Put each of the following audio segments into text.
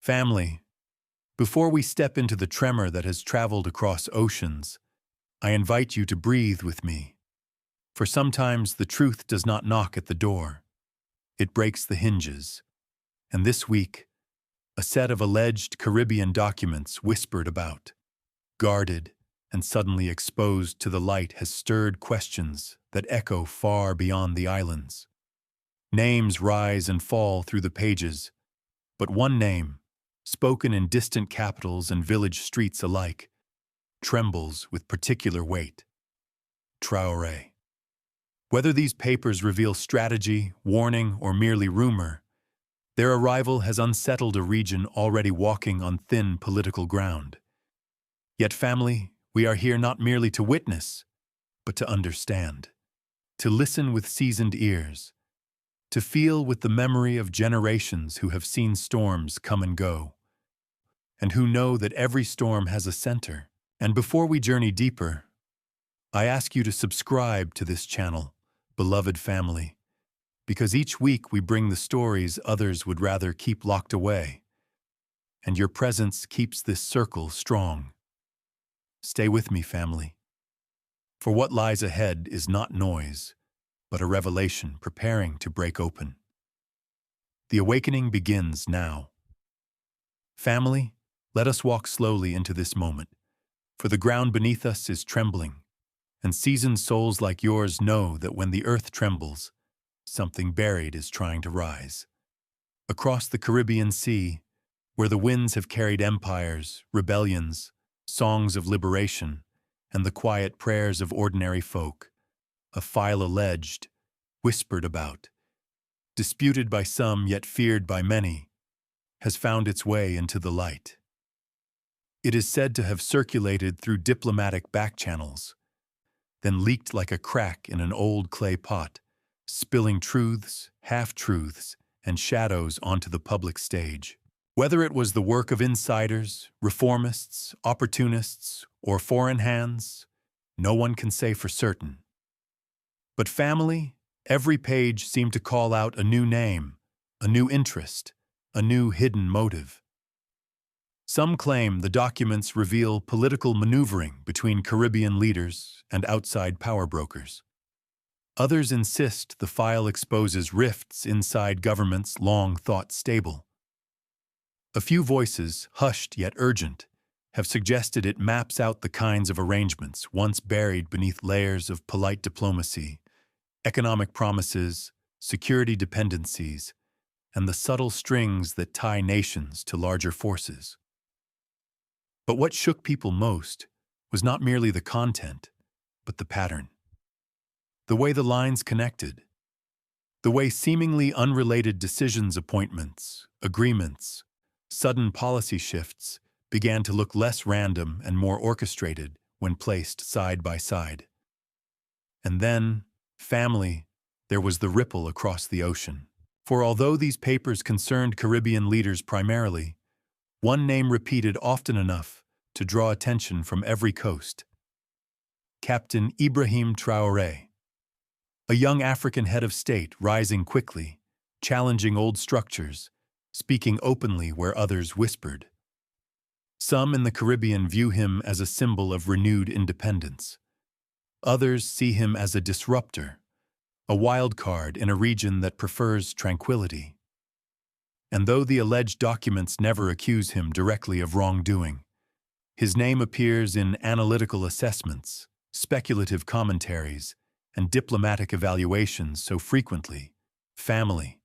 Family, before we step into the tremor that has traveled across oceans, I invite you to breathe with me. For sometimes the truth does not knock at the door. It breaks the hinges. And this week, a set of alleged Caribbean documents whispered about, guarded, and suddenly exposed to the light has stirred questions that echo far beyond the islands. Names rise and fall through the pages, but one name, spoken in distant capitals and village streets alike, trembles with particular weight. Traoré. Whether these papers reveal strategy, warning, or merely rumor, their arrival has unsettled a region already walking on thin political ground. Yet, family, we are here not merely to witness, but to understand, to listen with seasoned ears, to feel with the memory of generations who have seen storms come and go, and who know that every storm has a center. And before we journey deeper, I ask you to subscribe to this channel, beloved family, because each week we bring the stories others would rather keep locked away, and your presence keeps this circle strong. Stay with me, family, for what lies ahead is not noise, but a revelation preparing to break open. The awakening begins now. Family, let us walk slowly into this moment, for the ground beneath us is trembling, and seasoned souls like yours know that when the earth trembles, something buried is trying to rise. Across the Caribbean Sea, where the winds have carried empires, rebellions, songs of liberation, and the quiet prayers of ordinary folk, a file alleged, whispered about, disputed by some yet feared by many, has found its way into the light. It is said to have circulated through diplomatic backchannels, then leaked like a crack in an old clay pot, spilling truths, half-truths, and shadows onto the public stage. Whether it was the work of insiders, reformists, opportunists, or foreign hands, no one can say for certain. But family, every page seemed to call out a new name, a new interest, a new hidden motive. Some claim the documents reveal political maneuvering between Caribbean leaders and outside power brokers. Others insist the file exposes rifts inside governments long thought stable. A few voices, hushed yet urgent, have suggested it maps out the kinds of arrangements once buried beneath layers of polite diplomacy, economic promises, security dependencies, and the subtle strings that tie nations to larger forces. But what shook people most was not merely the content, but the pattern. The way the lines connected. The way seemingly unrelated decisions, appointments, agreements, sudden policy shifts began to look less random and more orchestrated when placed side by side. And then, family, there was the ripple across the ocean. For although these papers concerned Caribbean leaders primarily, one name repeated often enough to draw attention from every coast. Captain Ibrahim Traoré, a young African head of state rising quickly, challenging old structures, speaking openly where others whispered. Some in the Caribbean view him as a symbol of renewed independence. Others see him as a disruptor, a wild card in a region that prefers tranquility. And though the alleged documents never accuse him directly of wrongdoing, his name appears in analytical assessments, speculative commentaries, and diplomatic evaluations so frequently, family,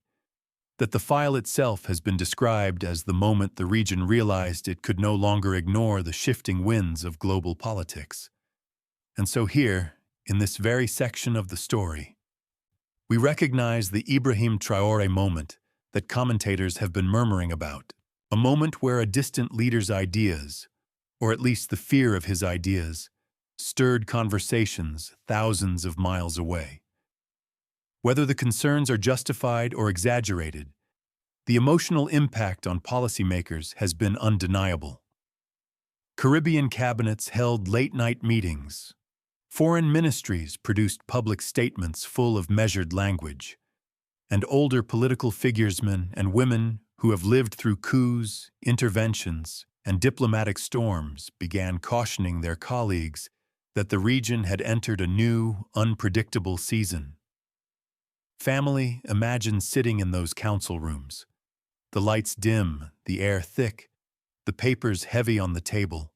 that the file itself has been described as the moment the region realized it could no longer ignore the shifting winds of global politics. And so here, in this very section of the story, we recognize the Ibrahim Traoré moment that commentators have been murmuring about, a moment where a distant leader's ideas, or at least the fear of his ideas, stirred conversations thousands of miles away. Whether the concerns are justified or exaggerated, the emotional impact on policymakers has been undeniable. Caribbean cabinets held late-night meetings. Foreign ministries produced public statements full of measured language, and older political figuresmen and women who have lived through coups, interventions, and diplomatic storms, began cautioning their colleagues that the region had entered a new, unpredictable season. Family, imagine sitting in those council rooms. The lights dim, the air thick, the papers heavy on the table.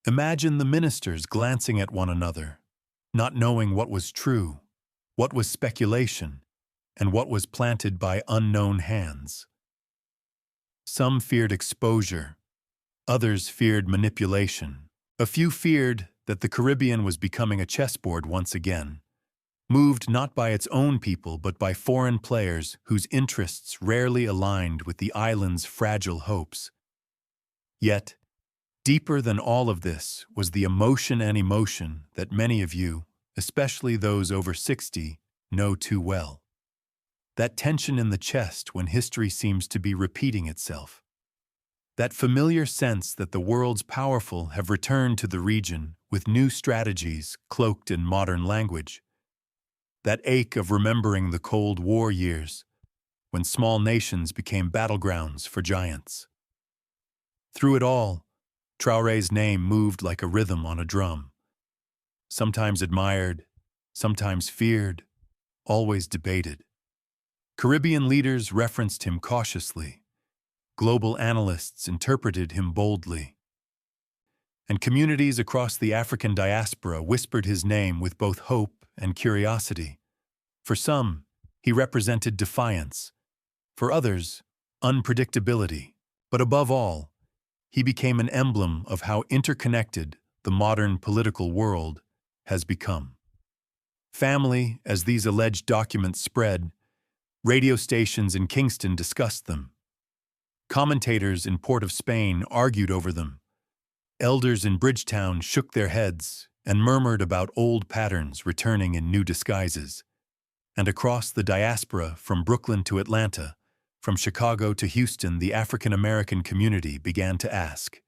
Imagine the ministers glancing at one another, not knowing what was true, what was speculation, and what was planted by unknown hands. Some feared exposure, others feared manipulation. A few feared that the Caribbean was becoming a chessboard once again, moved not by its own people but by foreign players whose interests rarely aligned with the island's fragile hopes. Yet, deeper than all of this was the emotion and emotion that many of you, especially those over 60, know too well. That tension in the chest when history seems to be repeating itself. That familiar sense that the world's powerful have returned to the region with new strategies cloaked in modern language. That ache of remembering the Cold War years, when small nations became battlegrounds for giants. Through it all, Traoré's name moved like a rhythm on a drum. Sometimes admired, sometimes feared, always debated. Caribbean leaders referenced him cautiously. Global analysts interpreted him boldly. And communities across the African diaspora whispered his name with both hope and curiosity. For some, he represented defiance. For others, unpredictability. But above all, he became an emblem of how interconnected the modern political world has become. Family, as these alleged documents spread, radio stations in Kingston discussed them. Commentators in Port of Spain argued over them. Elders in Bridgetown shook their heads and murmured about old patterns returning in new disguises. And across the diaspora, from Brooklyn to Atlanta, from Chicago to Houston, the African American community began to ask,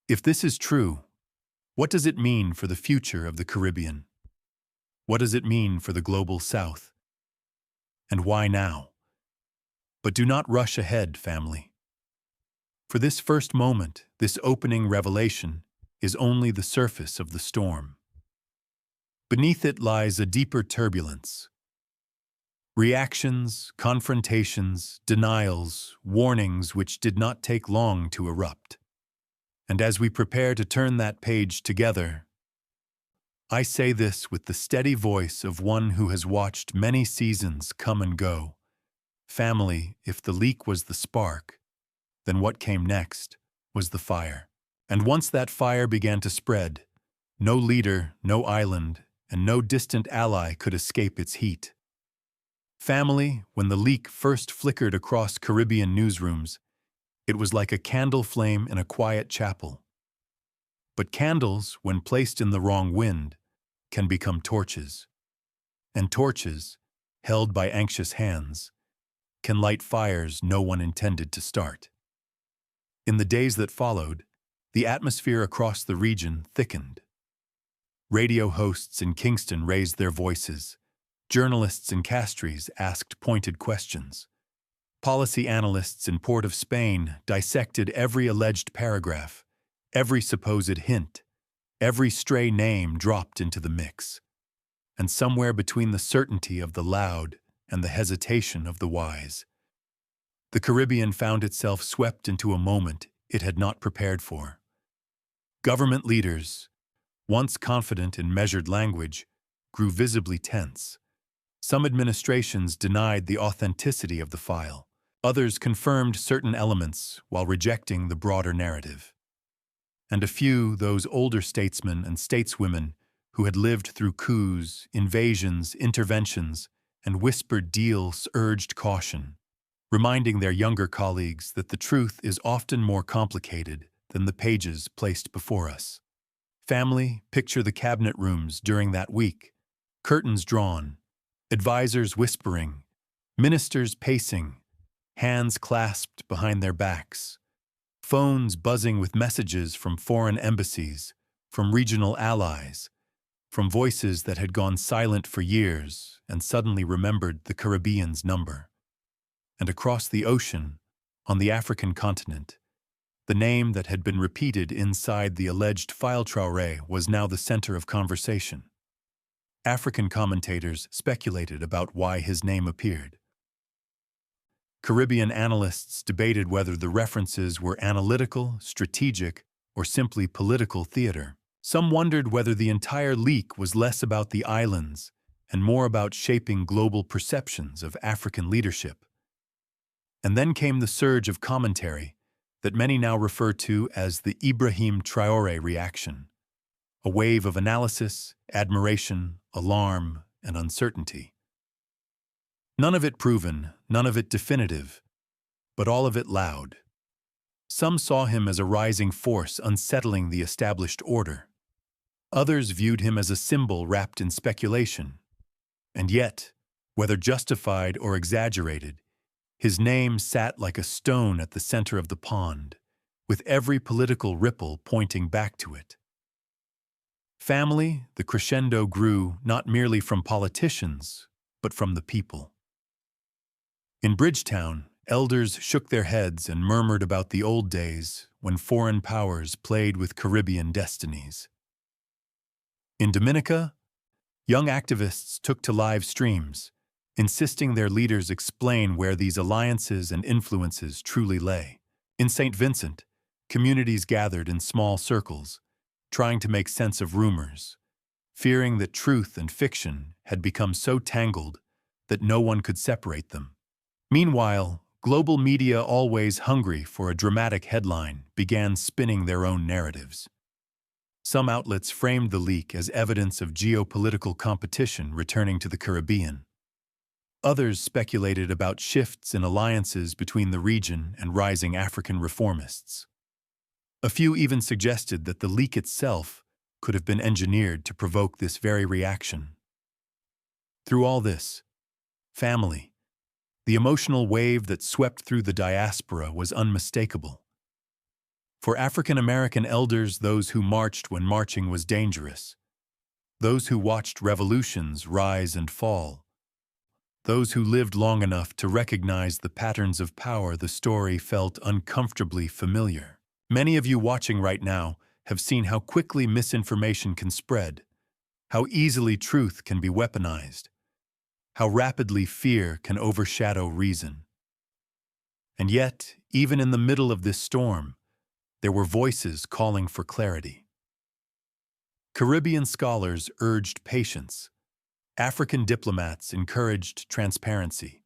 if this is true, what does it mean for the future of the Caribbean? What does it mean for the global South? And why now? But do not rush ahead, family. For this first moment, this opening revelation, is only the surface of the storm. Beneath it lies a deeper turbulence. Reactions, confrontations, denials, warnings which did not take long to erupt. And as we prepare to turn that page together, I say this with the steady voice of one who has watched many seasons come and go. Family, if the leak was the spark, then what came next was the fire. And once that fire began to spread, no leader, no island, and no distant ally could escape its heat. Family, when the leak first flickered across Caribbean newsrooms, it was like a candle flame in a quiet chapel. But candles, when placed in the wrong wind, can become torches. And torches, held by anxious hands, can light fires no one intended to start. In the days that followed, the atmosphere across the region thickened. Radio hosts in Kingston raised their voices. Journalists in Castries asked pointed questions. Policy analysts in Port of Spain dissected every alleged paragraph, every supposed hint, every stray name dropped into the mix. And somewhere between the certainty of the loud and the hesitation of the wise, the Caribbean found itself swept into a moment it had not prepared for. Government leaders, once confident in measured language, grew visibly tense. Some administrations denied the authenticity of the file. Others confirmed certain elements while rejecting the broader narrative. And a few, those older statesmen and stateswomen who had lived through coups, invasions, interventions, and whispered deals, urged caution, reminding their younger colleagues that the truth is often more complicated than the pages placed before us. Family, picture the cabinet rooms during that week, curtains drawn, advisors whispering, ministers pacing, hands clasped behind their backs, phones buzzing with messages from foreign embassies, from regional allies, from voices that had gone silent for years and suddenly remembered the Caribbean's number. and across the ocean, on the African continent, the name that had been repeated inside the alleged file Traoré was now the center of conversation. African commentators speculated about why his name appeared. Caribbean analysts debated whether the references were analytical, strategic, or simply political theater. Some wondered whether the entire leak was less about the islands and more about shaping global perceptions of African leadership. And then came the surge of commentary that many now refer to as the Ibrahim Traoré reaction, a wave of analysis, admiration, alarm, and uncertainty. None of it proven, none of it definitive, but all of it loud. Some saw him as a rising force unsettling the established order. Others viewed him as a symbol wrapped in speculation. And yet, whether justified or exaggerated, his name sat like a stone at the center of the pond, with every political ripple pointing back to it. Family, the crescendo grew not merely from politicians, but from the people. In Bridgetown, elders shook their heads and murmured about the old days when foreign powers played with Caribbean destinies. In Dominica, young activists took to live streams, insisting their leaders explain where these alliances and influences truly lay. In St. Vincent, communities gathered in small circles, trying to make sense of rumors, fearing that truth and fiction had become so tangled that no one could separate them. Meanwhile, global media, always hungry for a dramatic headline, began spinning their own narratives. Some outlets framed the leak as evidence of geopolitical competition returning to the Caribbean. Others speculated about shifts in alliances between the region and rising African reformists. A few even suggested that the leak itself could have been engineered to provoke this very reaction. Through all this, family, the emotional wave that swept through the diaspora was unmistakable. For African American elders, those who marched when marching was dangerous, those who watched revolutions rise and fall, those who lived long enough to recognize the patterns of power, the story felt uncomfortably familiar. Many of you watching right now have seen how quickly misinformation can spread, how easily truth can be weaponized, how rapidly fear can overshadow reason. And yet, even in the middle of this storm, there were voices calling for clarity. Caribbean scholars urged patience. African diplomats encouraged transparency.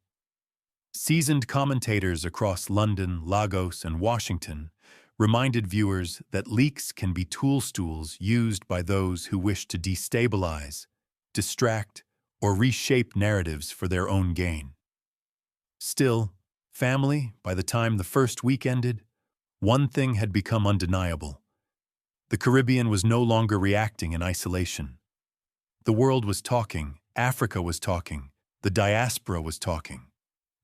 Seasoned commentators across London, Lagos, and Washington reminded viewers that leaks can be tool-stools used by those who wish to destabilize, distract, or reshape narratives for their own gain. Still, family, by the time the first week ended, one thing had become undeniable. The Caribbean was no longer reacting in isolation. The world was talking, Africa was talking, the diaspora was talking.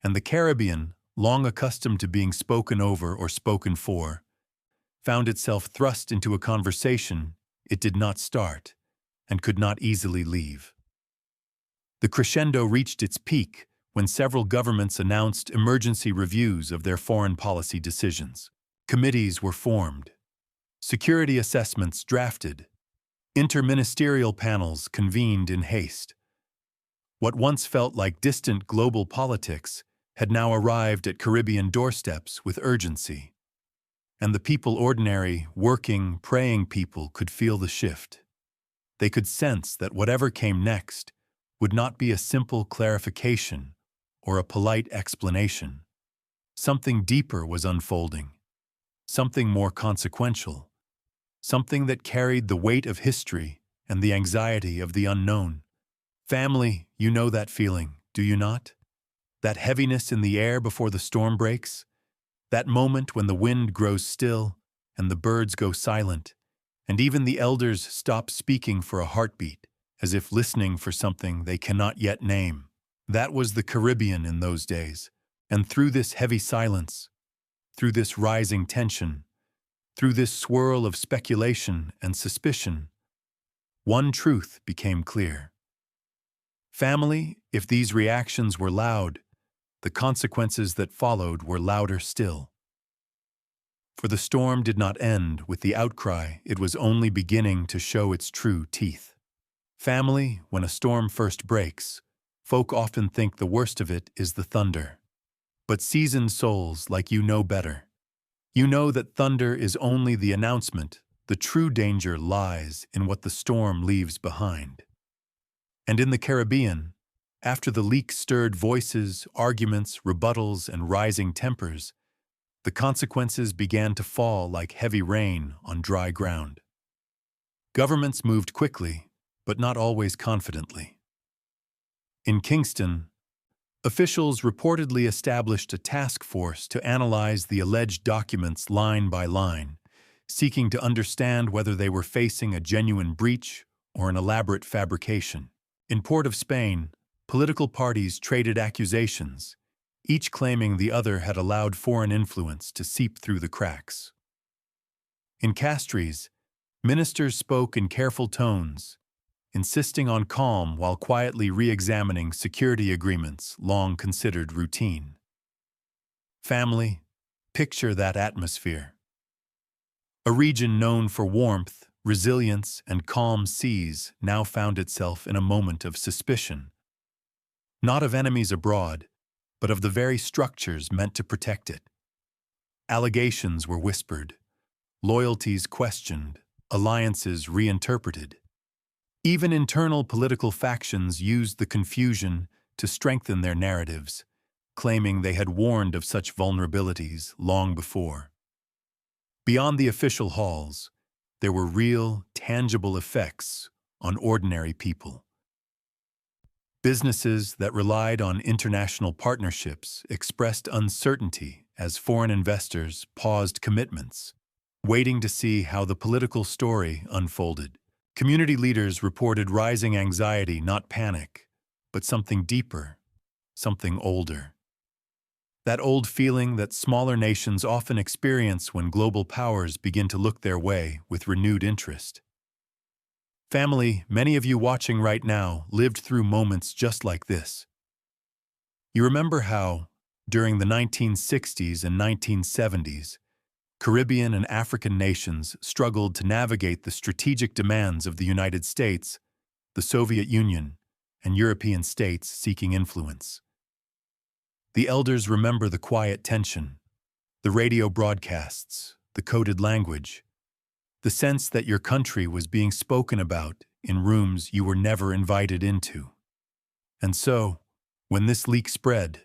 And the Caribbean, long accustomed to being spoken over or spoken for, found itself thrust into a conversation it did not start and could not easily leave. The crescendo reached its peak when several governments announced emergency reviews of their foreign policy decisions. Committees were formed, security assessments drafted, interministerial panels convened in haste. What once felt like distant global politics had now arrived at Caribbean doorsteps with urgency. And the people, ordinary, working, praying people, could feel the shift. They could sense that whatever came next would not be a simple clarification or a polite explanation. Something deeper was unfolding, something more consequential, something that carried the weight of history and the anxiety of the unknown. Family, you know that feeling, do you not? That heaviness in the air before the storm breaks? That moment when the wind grows still and the birds go silent, and even the elders stop speaking for a heartbeat, as if listening for something they cannot yet name. That was the Caribbean in those days. And through this heavy silence, through this rising tension, through this swirl of speculation and suspicion, one truth became clear. Family, if these reactions were loud, the consequences that followed were louder still. For the storm did not end with the outcry, it was only beginning to show its true teeth. Family, when a storm first breaks, folk often think the worst of it is the thunder. But seasoned souls like you know better. You know that thunder is only the announcement. The true danger lies in what the storm leaves behind. And in the Caribbean, after the leak stirred voices, arguments, rebuttals, and rising tempers, the consequences began to fall like heavy rain on dry ground. Governments moved quickly, but not always confidently. In Kingston, officials reportedly established a task force to analyze the alleged documents line by line, seeking to understand whether they were facing a genuine breach or an elaborate fabrication. In Port of Spain, political parties traded accusations, each claiming the other had allowed foreign influence to seep through the cracks. In Castries, ministers spoke in careful tones, insisting on calm while quietly re-examining security agreements long considered routine. Family, picture that atmosphere. A region known for warmth, resilience, and calm seas now found itself in a moment of suspicion. Not of enemies abroad, but of the very structures meant to protect it. Allegations were whispered, loyalties questioned, alliances reinterpreted. Even internal political factions used the confusion to strengthen their narratives, claiming they had warned of such vulnerabilities long before. Beyond the official halls, there were real, tangible effects on ordinary people. Businesses that relied on international partnerships expressed uncertainty as foreign investors paused commitments, waiting to see how the political story unfolded. Community leaders reported rising anxiety, not panic, but something deeper, something older. That old feeling that smaller nations often experience when global powers begin to look their way with renewed interest. Family, many of you watching right now lived through moments just like this. You remember how, during the 1960s and 1970s, Caribbean and African nations struggled to navigate the strategic demands of the United States, the Soviet Union, and European states seeking influence. The elders remember the quiet tension, the radio broadcasts, the coded language, the sense that your country was being spoken about in rooms you were never invited into. And so, when this leak spread,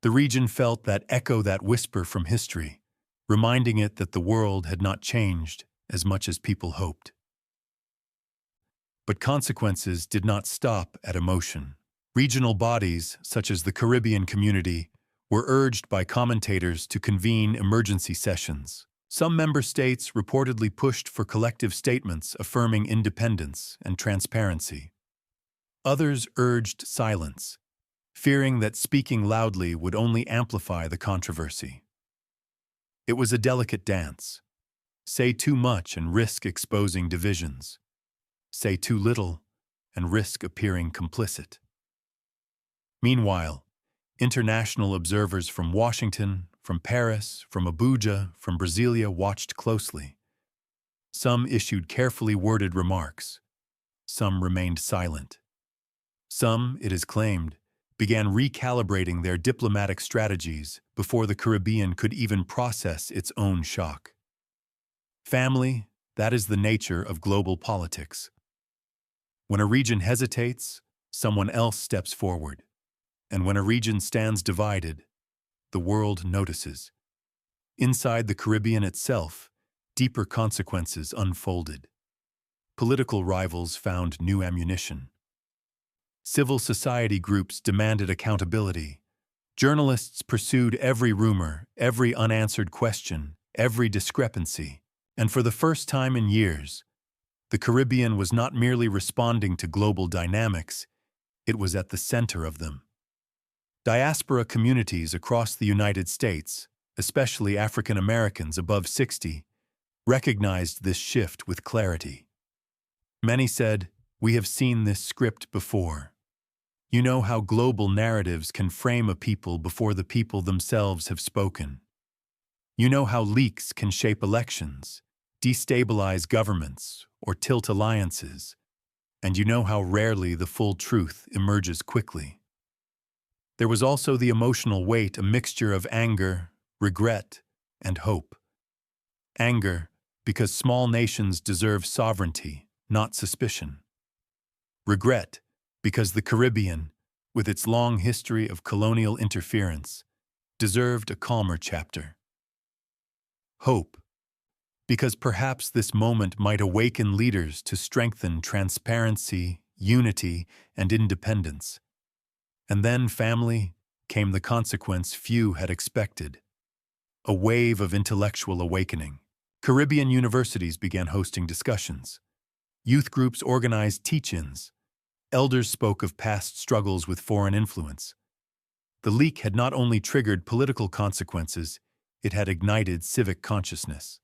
the region felt that echo, that whisper from history, reminding it that the world had not changed as much as people hoped. But consequences did not stop at emotion. Regional bodies, such as the Caribbean Community, were urged by commentators to convene emergency sessions. Some member states reportedly pushed for collective statements affirming independence and transparency. Others urged silence, fearing that speaking loudly would only amplify the controversy. It was a delicate dance. Say too much and risk exposing divisions. Say too little and risk appearing complicit. Meanwhile, international observers from Washington, from Paris, from Abuja, from Brasilia watched closely. Some issued carefully worded remarks. Some remained silent. Some, it is claimed, began recalibrating their diplomatic strategies before the Caribbean could even process its own shock. Family, that is the nature of global politics. When a region hesitates, someone else steps forward. And when a region stands divided, the world notices. Inside the Caribbean itself, deeper consequences unfolded. Political rivals found new ammunition. Civil society groups demanded accountability. Journalists pursued every rumor, every unanswered question, every discrepancy. And for the first time in years, the Caribbean was not merely responding to global dynamics, it was at the center of them. Diaspora communities across the United States, especially African Americans above 60, recognized this shift with clarity. Many said, "We have seen this script before." You know how global narratives can frame a people before the people themselves have spoken. You know how leaks can shape elections, destabilize governments, or tilt alliances. And you know how rarely the full truth emerges quickly. There was also the emotional weight, a mixture of anger, regret, and hope. Anger, because small nations deserve sovereignty, not suspicion. Regret, because the Caribbean, with its long history of colonial interference, deserved a calmer chapter. Hope, because perhaps this moment might awaken leaders to strengthen transparency, unity, and independence. And then, family, came the consequence few had expected: a wave of intellectual awakening. Caribbean universities began hosting discussions. Youth groups organized teach-ins. Elders spoke of past struggles with foreign influence. The leak had not only triggered political consequences, it had ignited civic consciousness.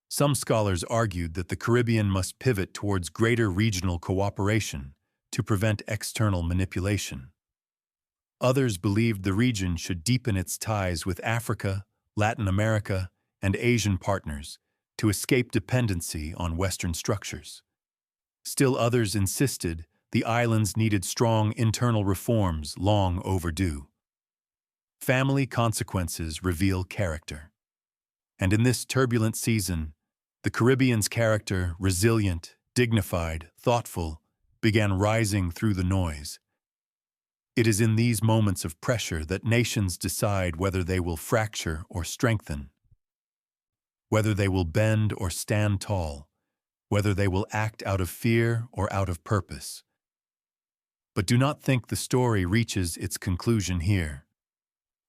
Some scholars argued that the Caribbean must pivot towards greater regional cooperation to prevent external manipulation. Others believed the region should deepen its ties with Africa, Latin America, and Asian partners to escape dependency on Western structures. Still others insisted the islands needed strong internal reforms long overdue. Family consequences reveal character. And in this turbulent season, the Caribbean's character, resilient, dignified, thoughtful, began rising through the noise. It is in these moments of pressure that nations decide whether they will fracture or strengthen, whether they will bend or stand tall, whether they will act out of fear or out of purpose. But do not think the story reaches its conclusion here.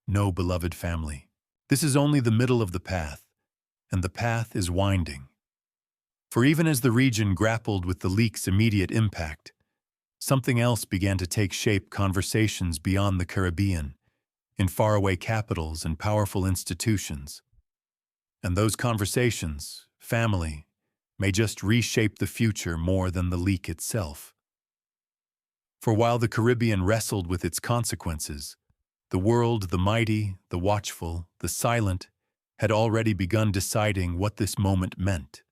No, beloved family, this is only the middle of the path, and the path is winding. For even as the region grappled with the leak's immediate impact, something else began to take shape: conversations beyond the Caribbean, in faraway capitals and powerful institutions. And those conversations, family, may just reshape the future more than the leak itself. For while the Caribbean wrestled with its consequences, the world, the mighty, the watchful, the silent, had already begun deciding what this moment meant.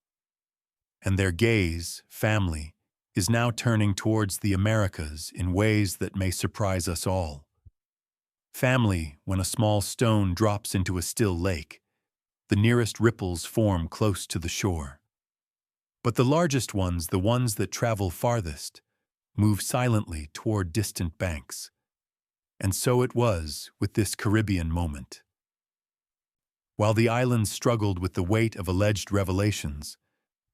And their gaze, family, is now turning towards the Americas in ways that may surprise us all. Family, when a small stone drops into a still lake, the nearest ripples form close to the shore. But the largest ones, the ones that travel farthest, move silently toward distant banks. And so it was with this Caribbean moment. While the islands struggled with the weight of alleged revelations,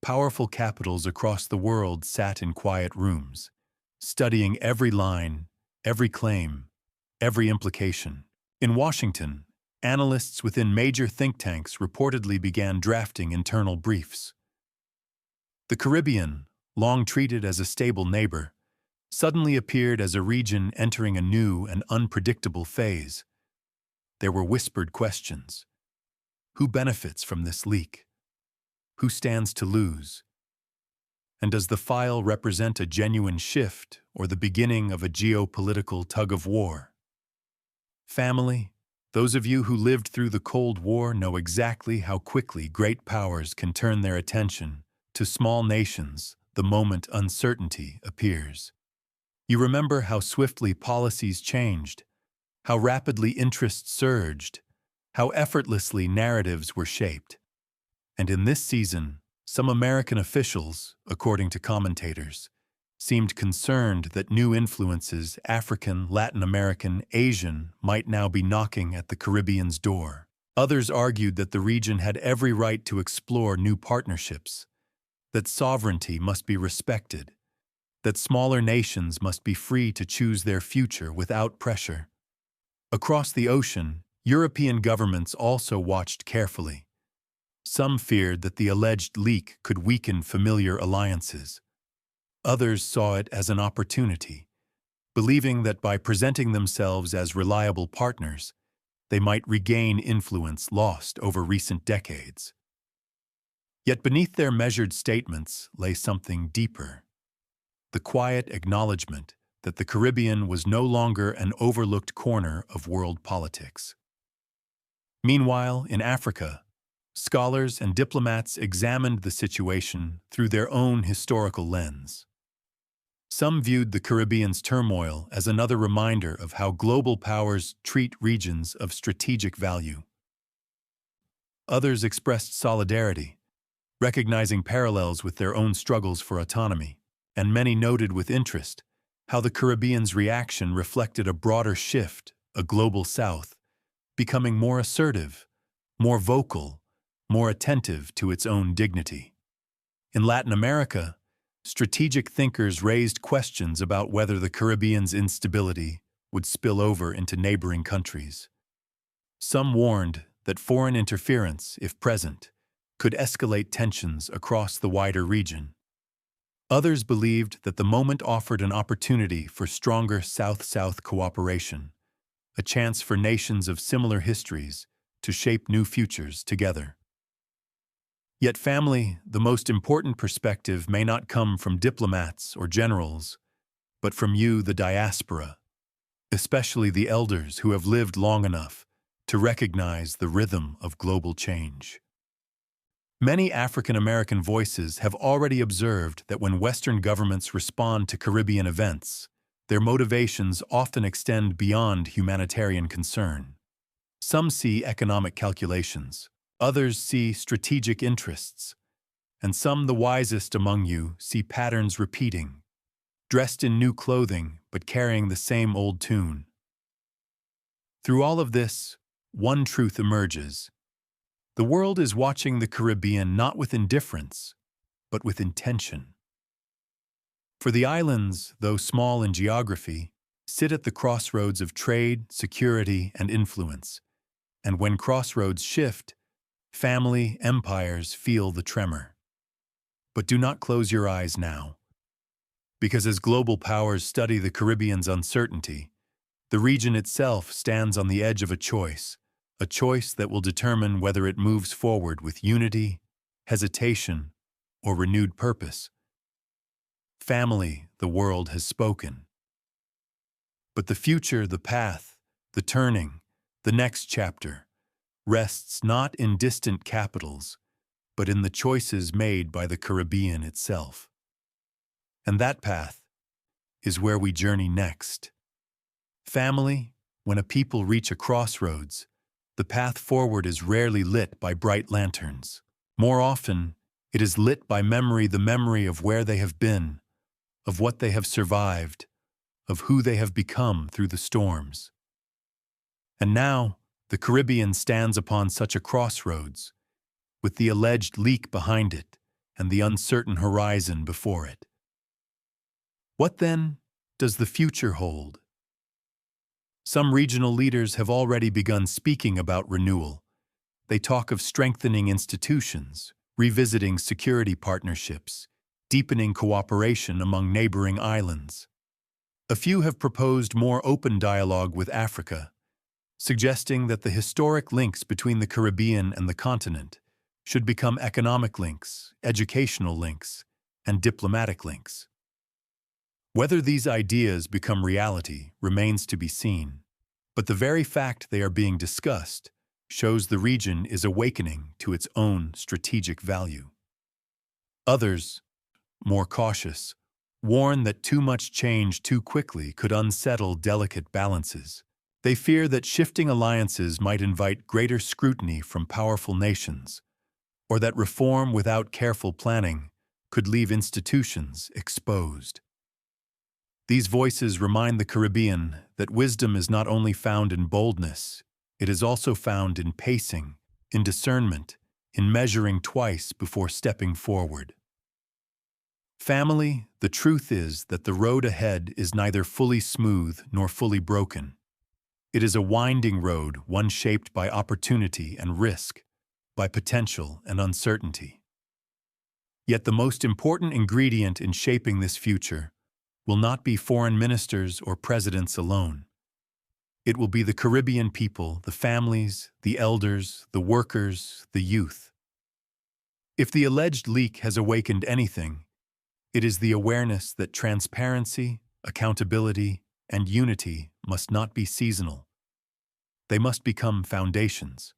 powerful capitals across the world sat in quiet rooms, studying every line, every claim, every implication. In Washington, analysts within major think tanks reportedly began drafting internal briefs. The Caribbean, long treated as a stable neighbor, suddenly appeared as a region entering a new and unpredictable phase. There were whispered questions. Who benefits from this leak? Who stands to lose? And does the file represent a genuine shift or the beginning of a geopolitical tug-of-war? Family, those of you who lived through the Cold War know exactly how quickly great powers can turn their attention to small nations the moment uncertainty appears. You remember how swiftly policies changed, how rapidly interests surged, how effortlessly narratives were shaped. And in this season, some American officials, according to commentators, seemed concerned that new influences, African, Latin American, Asian, might now be knocking at the Caribbean's door. Others argued that the region had every right to explore new partnerships, that sovereignty must be respected, that smaller nations must be free to choose their future without pressure. Across the ocean, European governments also watched carefully. Some feared that the alleged leak could weaken familiar alliances. Others saw it as an opportunity, believing that by presenting themselves as reliable partners, they might regain influence lost over recent decades. Yet beneath their measured statements lay something deeper: the quiet acknowledgement that the Caribbean was no longer an overlooked corner of world politics. Meanwhile, in Africa, scholars and diplomats examined the situation through their own historical lens. Some viewed the Caribbean's turmoil as another reminder of how global powers treat regions of strategic value. Others expressed solidarity, recognizing parallels with their own struggles for autonomy, and many noted with interest how the Caribbean's reaction reflected a broader shift, a global South, becoming more assertive, more vocal, more attentive to its own dignity. In Latin America, strategic thinkers raised questions about whether the Caribbean's instability would spill over into neighboring countries. Some warned that foreign interference, if present, could escalate tensions across the wider region. Others believed that the moment offered an opportunity for stronger South-South cooperation, a chance for nations of similar histories to shape new futures together. Yet family, the most important perspective, may not come from diplomats or generals, but from you, the diaspora, especially the elders who have lived long enough to recognize the rhythm of global change. Many African American voices have already observed that when Western governments respond to Caribbean events, their motivations often extend beyond humanitarian concern. Some see economic calculations, others see strategic interests, and some, the wisest among you, see patterns repeating, dressed in new clothing but carrying the same old tune. Through all of this, one truth emerges. The world is watching the Caribbean not with indifference, but with intention. For the islands, though small in geography, sit at the crossroads of trade, security, and influence. And when crossroads shift, family, empires feel the tremor. But do not close your eyes now. Because as global powers study the Caribbean's uncertainty, the region itself stands on the edge of a choice that will determine whether it moves forward with unity, hesitation, or renewed purpose. Family, the world has spoken. But the future, the path, the turning, the next chapter, rests not in distant capitals, but in the choices made by the Caribbean itself. And that path is where we journey next. Family, when a people reach a crossroads, the path forward is rarely lit by bright lanterns. More often, it is lit by memory, the memory of where they have been, of what they have survived, of who they have become through the storms. And now, the Caribbean stands upon such a crossroads, with the alleged leak behind it and the uncertain horizon before it. What then does the future hold? Some regional leaders have already begun speaking about renewal. They talk of strengthening institutions, revisiting security partnerships, deepening cooperation among neighboring islands. A few have proposed more open dialogue with Africa, suggesting that the historic links between the Caribbean and the continent should become economic links, educational links, and diplomatic links. Whether these ideas become reality remains to be seen, but the very fact they are being discussed shows the region is awakening to its own strategic value. Others, more cautious, warn that too much change too quickly could unsettle delicate balances. They fear that shifting alliances might invite greater scrutiny from powerful nations, or that reform without careful planning could leave institutions exposed. These voices remind the Caribbean that wisdom is not only found in boldness, it is also found in pacing, in discernment, in measuring twice before stepping forward. Family, the truth is that the road ahead is neither fully smooth nor fully broken. It is a winding road, one shaped by opportunity and risk, by potential and uncertainty. Yet the most important ingredient in shaping this future will not be foreign ministers or presidents alone. It will be the Caribbean people, the families, the elders, the workers, the youth. If the alleged leak has awakened anything, it is the awareness that transparency, accountability, and unity must not be seasonal. They must become foundations.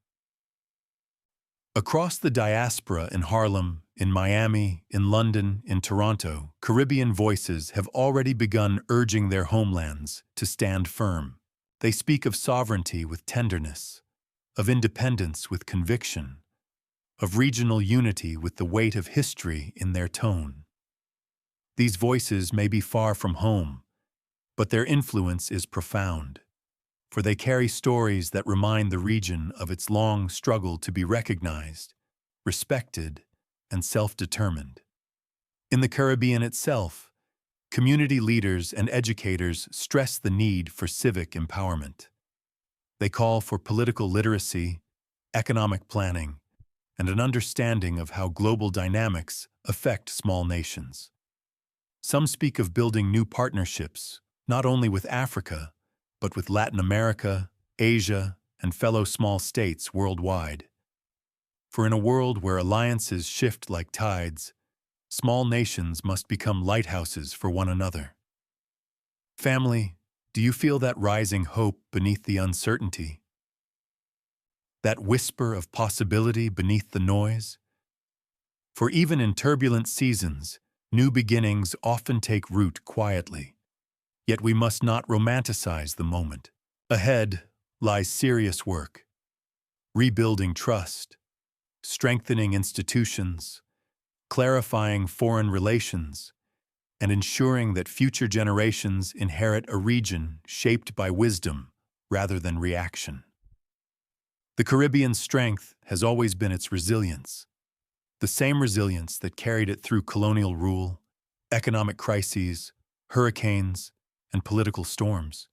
Across the diaspora in Harlem, in Miami, in London, in Toronto, Caribbean voices have already begun urging their homelands to stand firm. They speak of sovereignty with tenderness, of independence with conviction, of regional unity with the weight of history in their tone. These voices may be far from home, but their influence is profound, for they carry stories that remind the region of its long struggle to be recognized, respected, and self-determined. In the Caribbean itself, community leaders and educators stress the need for civic empowerment. They call for political literacy, economic planning, and an understanding of how global dynamics affect small nations. Some speak of building new partnerships, not only with Africa, but with Latin America, Asia, and fellow small states worldwide. For in a world where alliances shift like tides, small nations must become lighthouses for one another. Family, do you feel that rising hope beneath the uncertainty? That whisper of possibility beneath the noise? For even in turbulent seasons, new beginnings often take root quietly. Yet we must not romanticize the moment. Ahead lies serious work, rebuilding trust, strengthening institutions, clarifying foreign relations, and ensuring that future generations inherit a region shaped by wisdom rather than reaction. The Caribbean's strength has always been its resilience, the same resilience that carried it through colonial rule, economic crises, hurricanes, and political storms.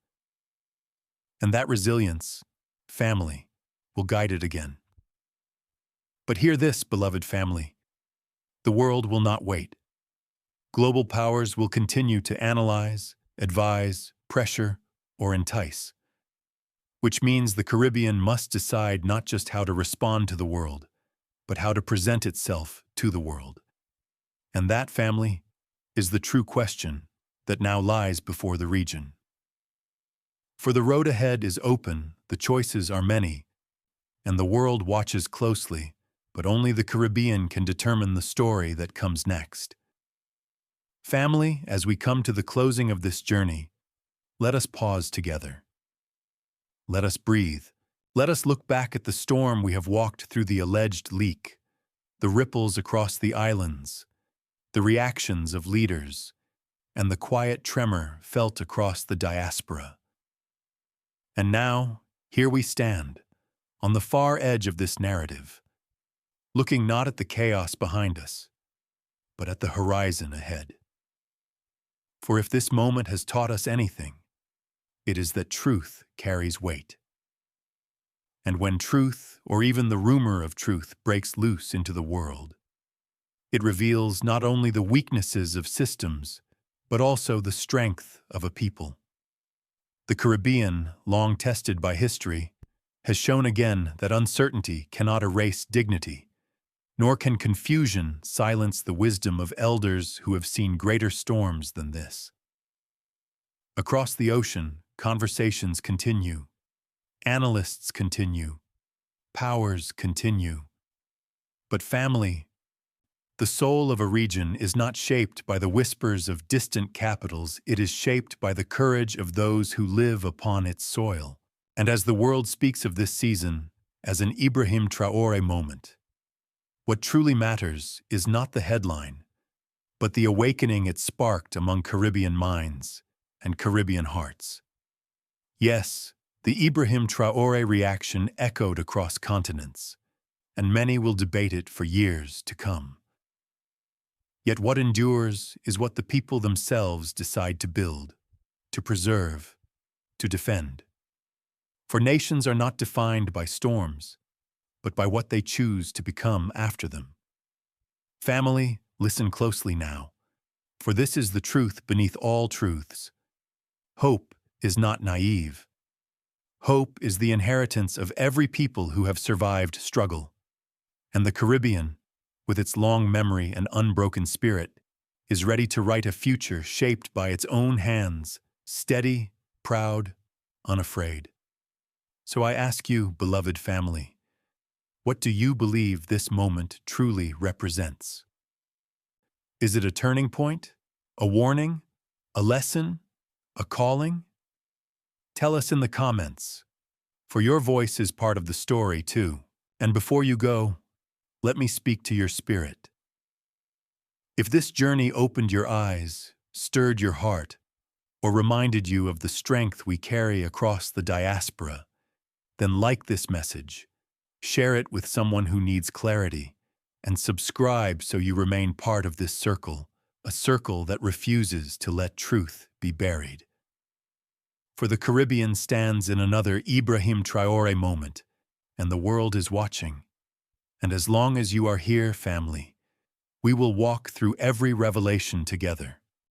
And that resilience, family, will guide it again. But hear this, beloved family. The world will not wait. Global powers will continue to analyze, advise, pressure, or entice. Which means the Caribbean must decide not just how to respond to the world, but how to present itself to the world. And that, family, is the true question that now lies before the region. For the road ahead is open, the choices are many, and the world watches closely, but only the Caribbean can determine the story that comes next. Family, as we come to the closing of this journey, let us pause together. Let us breathe. Let us look back at the storm we have walked through, the alleged leak, the ripples across the islands, the reactions of leaders, and the quiet tremor felt across the diaspora. And now, here we stand, on the far edge of this narrative, looking not at the chaos behind us, but at the horizon ahead. For if this moment has taught us anything, it is that truth carries weight. And when truth, or even the rumor of truth, breaks loose into the world, it reveals not only the weaknesses of systems, but also the strength of a people. The Caribbean, long tested by history, has shown again that uncertainty cannot erase dignity, nor can confusion silence the wisdom of elders who have seen greater storms than this. Across the ocean, conversations continue, analysts continue, powers continue. But family, the soul of a region is not shaped by the whispers of distant capitals, it is shaped by the courage of those who live upon its soil. And as the world speaks of this season as an Ibrahim Traore moment, what truly matters is not the headline, but the awakening it sparked among Caribbean minds and Caribbean hearts. Yes, the Ibrahim Traore reaction echoed across continents, and many will debate it for years to come. Yet what endures is what the people themselves decide to build, to preserve, to defend. For nations are not defined by storms, but by what they choose to become after them. Family, listen closely now, for this is the truth beneath all truths. Hope is not naive. Hope is the inheritance of every people who have survived struggle. And the Caribbean, with its long memory and unbroken spirit, is ready to write a future shaped by its own hands, steady, proud, unafraid. So I ask you, beloved family, what do you believe this moment truly represents? Is it a turning point? A warning? A lesson? A calling? Tell us in the comments, for your voice is part of the story too. And before you go, let me speak to your spirit. If this journey opened your eyes, stirred your heart, or reminded you of the strength we carry across the diaspora, then like this message, share it with someone who needs clarity, and subscribe so you remain part of this circle, a circle that refuses to let truth be buried. For the Caribbean stands in another Ibrahim Traoré moment, and the world is watching. And as long as you are here, family, we will walk through every revelation together.